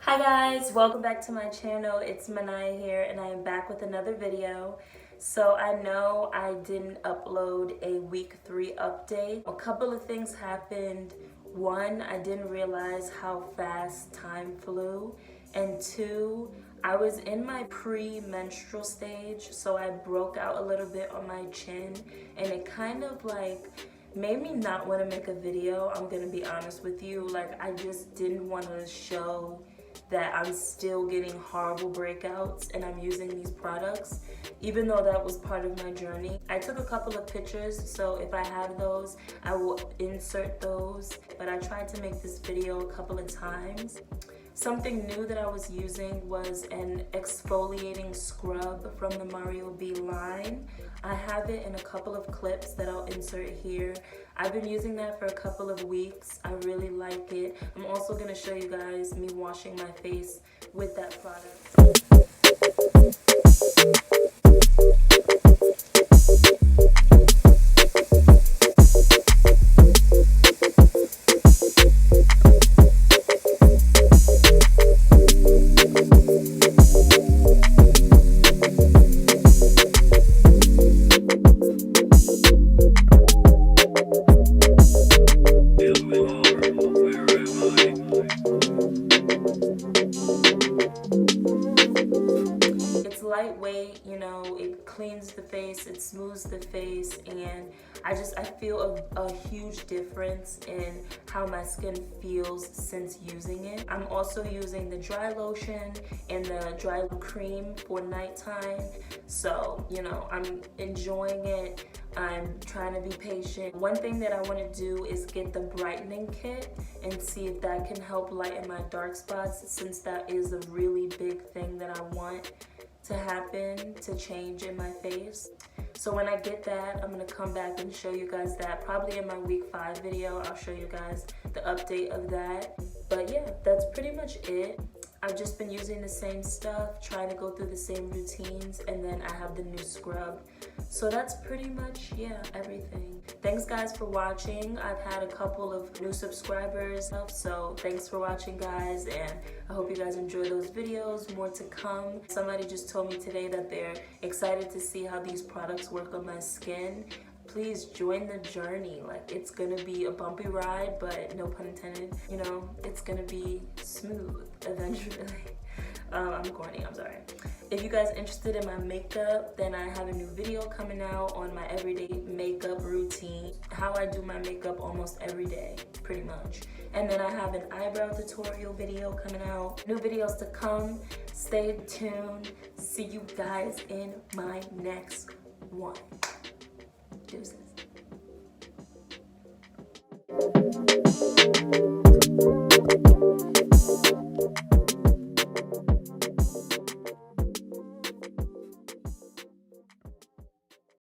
Hi guys, welcome back to my channel. It's Manaya here and I am back with another video. So I know I didn't upload a week 3 update. A couple of things happened. One, I didn't realize how fast time flew. And two, I was in my pre-menstrual stage, so I broke out a little bit on my chin and it kind of made me not want to make a video. I'm gonna be honest with you. I just didn't want to show that I'm still getting horrible breakouts and I'm using these products, even though that was part of my journey. I took a couple of pictures, so if I have those, I will insert those. But I tried to make this video a couple of times. Something new that I was using was an exfoliating scrub from the Mario B line. I have it in a couple of clips that I'll insert here. I've been using that for a couple of weeks. I really like it. I'm also going to show you guys me washing my face with that product. It's lightweight, you know, it cleans the face, it smooths the face, and I feel a huge difference in how my skin feels since using it. I'm also using the dry lotion and the dry cream for nighttime, so you know, I'm enjoying it. I'm trying to be patient. One thing that I want to do is get the brightening kit and see if that can help lighten my dark spots, since that is a really big thing that I want to happen, to change in my face. So when I get that, I'm gonna come back and show you guys that. Probably in my week 5 video, I'll show you guys the update of that. But yeah, that's pretty much it. I've just been using the same stuff, trying to go through the same routines, and then I have the new scrub. So that's pretty much, yeah, everything. Thanks guys for watching. I've had a couple of new subscribers, so thanks for watching guys, and I hope you guys enjoy those videos. More to come. Somebody just told me today that they're excited to see how these products work on my skin. Please join the journey. It's gonna be a bumpy ride, but no pun intended, you know, it's gonna be smooth eventually. I'm corny, I'm sorry. If you guys are interested in my makeup, then I have a new video coming out on my everyday makeup routine, how I do my makeup almost every day, pretty much. And then I have an eyebrow tutorial video coming out. New videos to come. Stay tuned. See you guys in my next one. Deuces.